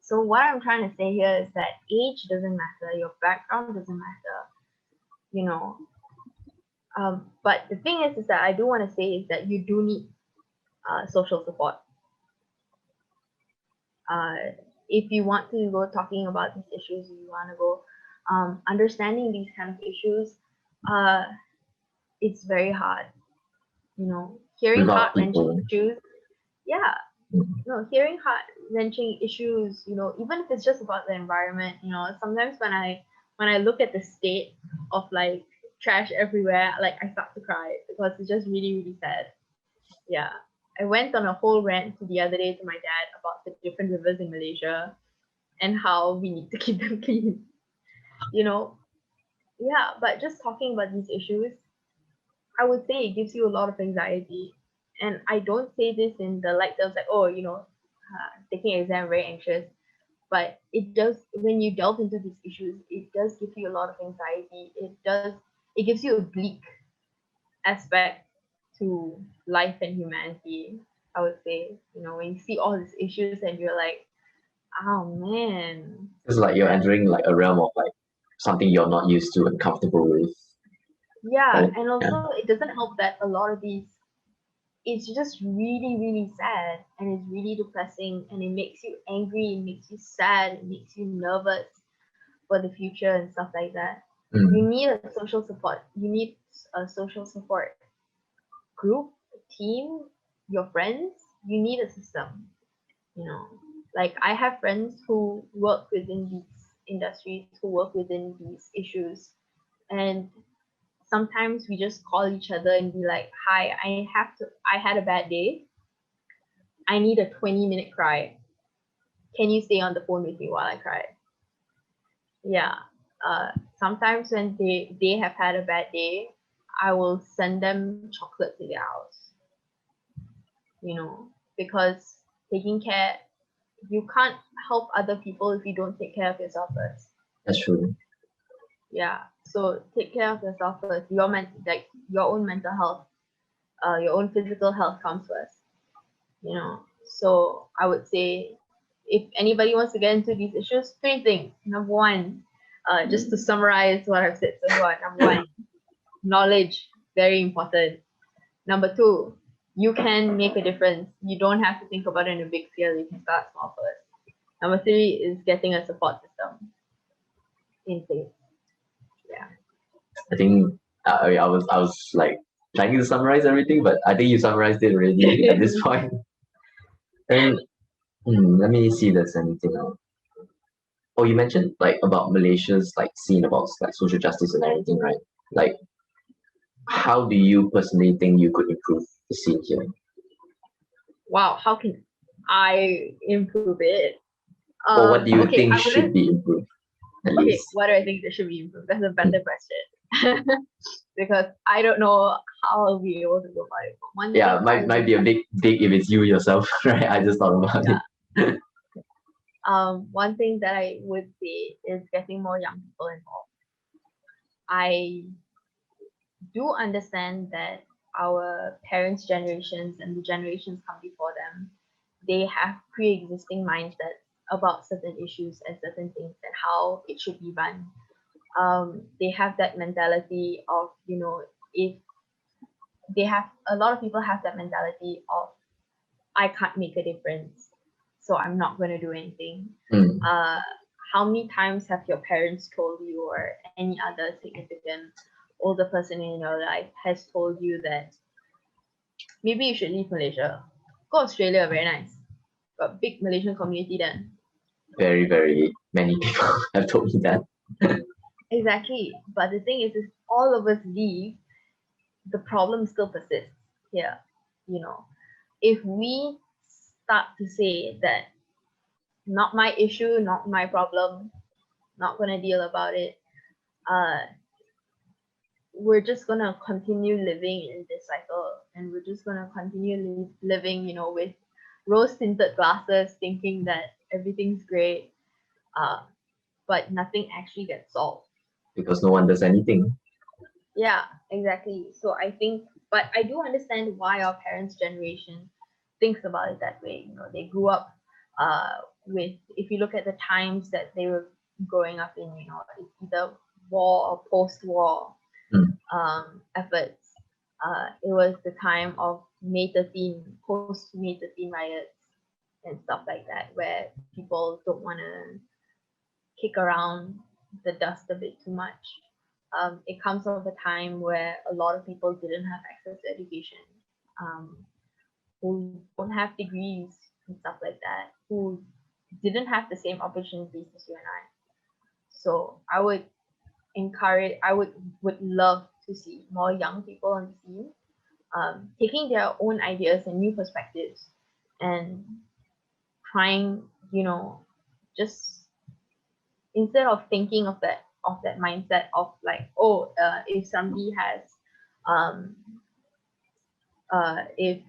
So what I'm trying to say here is that age doesn't matter, your background doesn't matter, you know. But the thing is that I do want to say is that you do need social support. Uh, if you want to go talking about these issues, you want to go understanding these kind of issues, uh, it's very hard. Hearing Without heart wrenching people. issues, yeah, Mhm. hearing heart wrenching issues, even if it's just about the environment, sometimes when I look at the state of like trash everywhere, like I start to cry because it's just really, really sad. Yeah. I went on a whole rant the other day to my dad about the different rivers in Malaysia and how we need to keep them clean. You know, yeah, but just talking about these issues, I would say it gives you a lot of anxiety. And I don't say this in the light of like, oh, taking exam very anxious. But it does, when you delve into these issues, it does give you a lot of anxiety. It gives you a bleak aspect to life and humanity. I would say, when you see all these issues and you're like, oh man, It's like you're entering like a realm of like something you're not used to and comfortable with. yeah. Right? And Yeah. also, it doesn't help that a lot of these, it's just really, really sad and it's really depressing and it makes you angry, it makes you sad, it makes you nervous for the future and stuff like that. You Mm. need a social support. You need a social support group, team, your friends. You need a system. you know like I have friends who work within these industries, who work within these issues, and sometimes we just call each other and be like, hi, I had a bad day, I need a 20-minute cry. Can you stay on the phone with me while I cry? Yeah. Sometimes when they have had a bad day, I will send them chocolate to their house. Because taking care, you can't help other people if you don't take care of yourself first. That's true. Yeah. So take care of yourself first. Your own mental health, your own physical health comes first. So I would say, if anybody wants to get into these issues, three things. Number one, just to summarize what I've said so far. Number one, knowledge, very important. Number two, you can make a difference. You don't have to think about it in a big scale. You can start small first. Number three is getting a support system in place. Yeah. I think I was like trying to summarize everything, but I think you summarized it already at this point. And let me see if there's anything else. Oh, you mentioned like about Malaysia's like scene about like social justice and everything, right? Like, how do you personally think you could improve the scene here? Wow, how can I improve it? Or what do you think I should wouldn't. be improved at Okay, least? what do I think that should be improved? That's a better question. Because I don't know how I'll be able to go about it. One Yeah, thing might be a big if it's you yourself, right? I just thought about it. one thing that I would say is getting more young people involved. I do understand that our parents' generations and the generations come before them, they have pre-existing mindsets about certain issues and certain things and how it should be run. They have that mentality of, if they have a lot of people have that mentality of, I can't make a difference, so I'm not going to do anything. Mm. How many times have your parents told you, or any other significant older person in your life has told you that maybe you should leave Malaysia, go Australia, very nice, got big Malaysian community then. Very, very many people have told me that. Exactly. But the thing is if all of us leave, the problem still persists here. If we start to say that, not my issue, not my problem, not gonna deal about it, uh, we're just gonna continue living in this cycle, and we're just gonna continue living, with rose-tinted glasses, thinking that everything's great, uh, but nothing actually gets solved. Because no one does anything. Yeah, exactly. So I think, but I do understand why our parents' generation thinks about it that way. They grew up with, if you look at the times that they were growing up in, either war or post-war Mm. efforts. It was the time of May 13, post-May 13 riots and stuff like that, where people don't want to kick around the dust a bit too much. It comes from a time where a lot of people didn't have access to education, who don't have degrees and stuff like that, who didn't have the same opportunities as you and I. So I would would love to see more young people on the scene, taking their own ideas and new perspectives, and trying, just instead of thinking of that mindset of like, oh, if somebody has if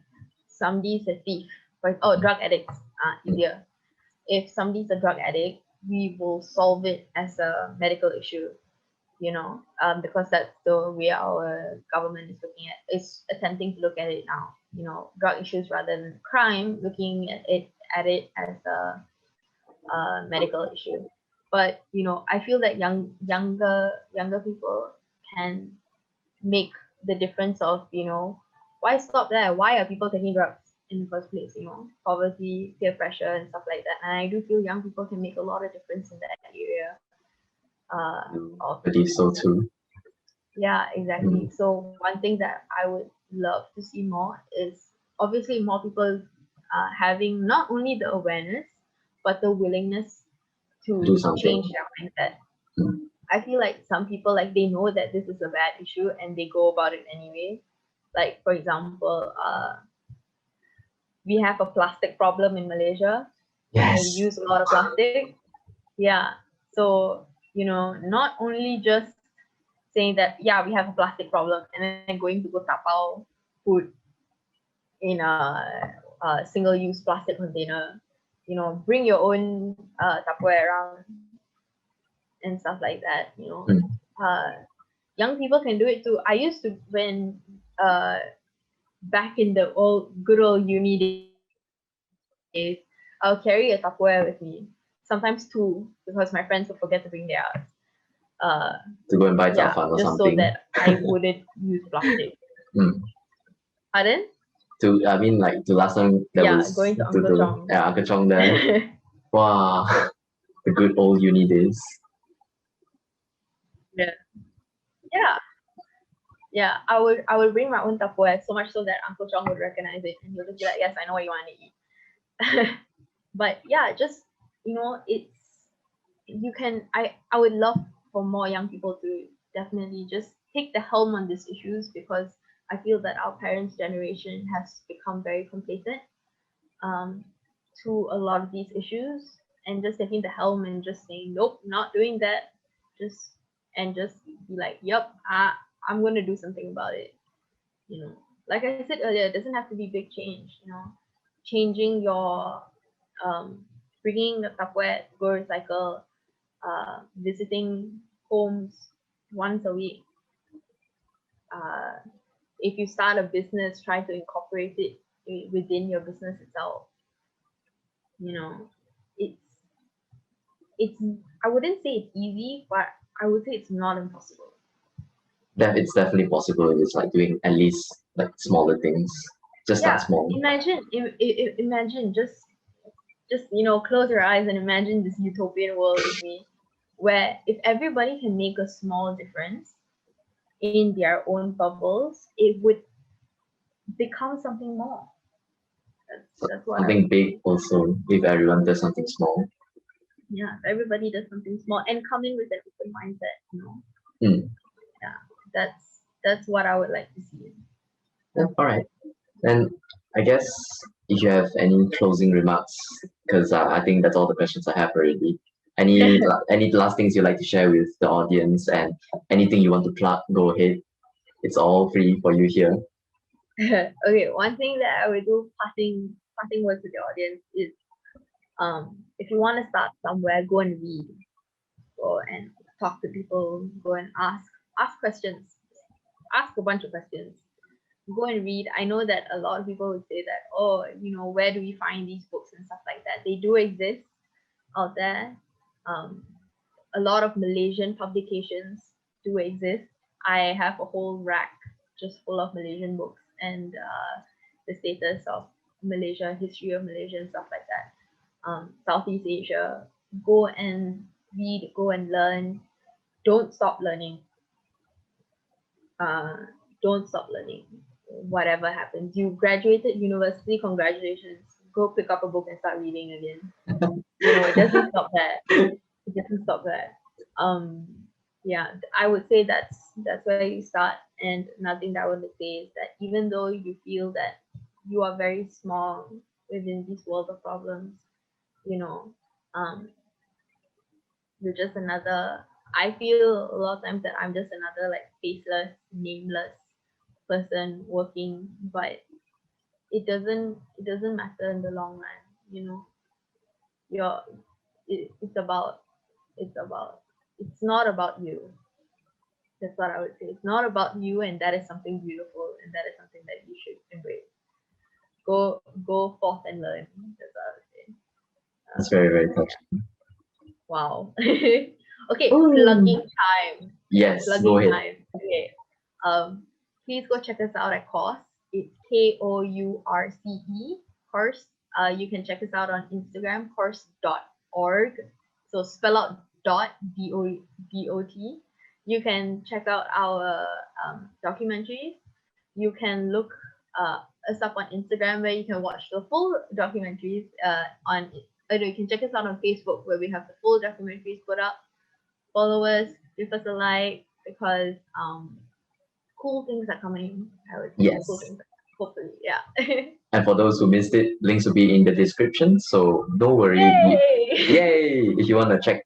somebody's a thief, drug addicts, easier. If somebody's a drug addict, we will solve it as a medical issue, because that's the way our government is looking is attempting to look at it now. Drug issues rather than crime, looking at it as a medical issue. But I feel that younger people can make the difference of, why stop there? Why are people taking drugs in the first place? Poverty, peer pressure, and stuff like that. And I do feel young people can make a lot of difference in that area. I believe so too. Yeah, exactly. So one thing that I would love to see more is obviously more people having not only the awareness but the willingness Do to something. change their mindset. I feel like some people, like, they know that this is a bad issue and they go about it anyway. Like, for example, we have a plastic problem in Malaysia. Yes. We use a lot of plastic. Yeah. So, not only just saying that, yeah, we have a plastic problem and then going to go tapao food in a single-use plastic container. Bring your own Tupperware around and stuff like that. Uh, young people can do it too. I used to, when back in the good old uni days, I'll carry a Tupperware with me, sometimes two, because my friends will forget to bring theirs. To go and buy Yeah, Zafan or just something. so that I wouldn't use plastic. Pardon? To last time there Yeah, was going to Uncle Chong. Yeah, Uncle Chong there. Wow, the good old uni days. Yeah. Yeah. Yeah, I would bring my own Tupperware, so much so that Uncle Chong would recognize it and he'll just be like, yes, I know what you want to eat. But yeah, just I would love for more young people to definitely just take the helm on these issues, because I feel that our parents' generation has become very complacent to a lot of these issues, and just taking the helm and just saying, nope, not doing that, just be like, yep, I'm gonna do something about it. Like I said earlier, it doesn't have to be big change. Changing your bringing the Tupperware, go recycle, visiting homes once a week. If you start a business, try to incorporate it within your business itself. It's it's I wouldn't say it's easy, but I would say it's not impossible. It's definitely possible. It's like doing at least like smaller things. Just start small. Imagine just close your eyes and imagine this utopian world with me, where if everybody can make a small difference in their own bubbles, it would become something more. That's what Something big also, if everyone does something small. Yeah, if everybody does something small and come in with an open mindset, Yeah, that's what I would like to see. Yeah, all right. And I guess if you have any closing remarks, because I think that's all the questions I have already. Any last things you'd like to share with the audience, and anything you want to plug, go ahead. It's all free for you here. Okay, one thing that I would do, passing words to the audience, is if you want to start somewhere, go and read, go and talk to people, go and ask questions, ask a bunch of questions, go and read. I know that a lot of people would say that, oh, where do we find these books and stuff like that? They do exist out there. A lot of Malaysian publications do exist. I have a whole rack just full of Malaysian books and the status of Malaysia, history of Malaysia, and stuff like that. Southeast Asia. Go and read, go and learn. Don't stop learning. Don't stop learning. Whatever happens, you graduated university, congratulations. Go pick up a book and start reading again. It doesn't stop there. It doesn't stop there. Yeah, I would say that's where you start. And nothing that I want to say is that even though you feel that you are very small within this world of problems, you're just another. I feel a lot of times that I'm just another like faceless, nameless person working, but it doesn't matter in the long run. You're it's about it's not about you. That's what I would say. It's not about you, and that is something beautiful, and that is something that you should embrace. Go forth and learn. That's what I would say. That's very, very touching. Wow. Okay, plugging time. Yes, Plugging go ahead. time. Okay. Please go check us out at Course. It's Kource. Course. You can check us out on Instagram, course.org. So spell out .dot. You can check out our documentaries. You can look us up on Instagram, where you can watch the full documentaries you can check us out on Facebook, where we have the full documentaries put up. Follow us, give us a like, because cool things are coming. I would say Yes. cool things. Hopefully, yeah. And for those who missed it, links will be in the description. So don't worry. Yay! Yay! If you want to check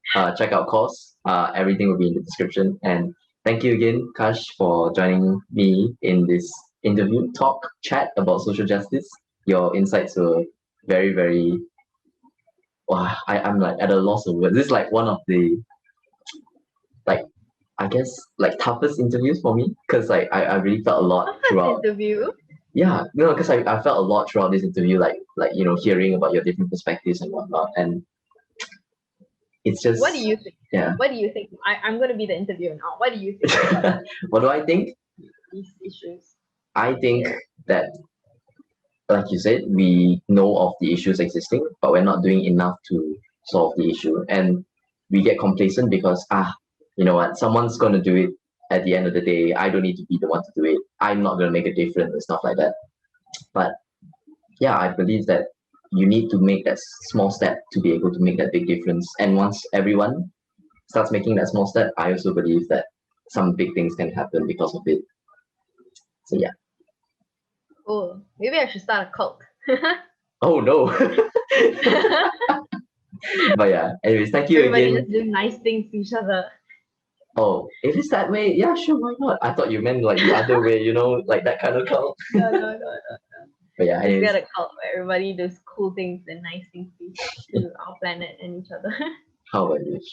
out course, everything will be in the description. And thank you again, Kash, for joining me in this interview chat about social justice. Your insights were very, very. Wow, I'm like at a loss of words. This is like one of the, like, I guess, like toughest interviews for me, because like I really felt a lot First throughout. interview. Yeah, no, because I felt a lot throughout this interview, like hearing about your different perspectives and whatnot, and it's just. What do you think? Yeah. What do you think? I'm going to be the interviewer now. What do you think about What do I think? these issues? I think that, like you said, we know of the issues existing, but we're not doing enough to solve the issue, and we get complacent because you know what, someone's gonna do it. At the end of the day, I don't need to be the one to do it. I'm not gonna make a difference and stuff like that. But yeah, I believe that you need to make that small step to be able to make that big difference. And once everyone starts making that small step, I also believe that some big things can happen because of it. So yeah. Oh, maybe I should start a cult. Oh no. But yeah, anyways, thank you Everybody again. just do nice things to each other. Oh, if it's that way, yeah, sure, why not? I thought you meant like the other way, like that kind of cult. No. But yeah, Just anyways, get a cult where everybody does cool things and nice things to our planet and each other. how I wish.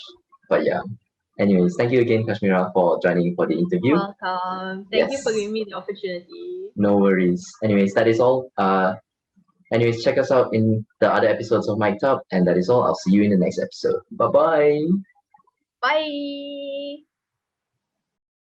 But yeah, anyways, thank you again, Kashmira, for joining for the interview. Welcome. Thank you for Yes. giving me the opportunity. No worries. Anyways, that is all. Anyways, check us out in the other episodes of Mic'd Up, and that is all. I'll see you in the next episode. Bye bye. Bye.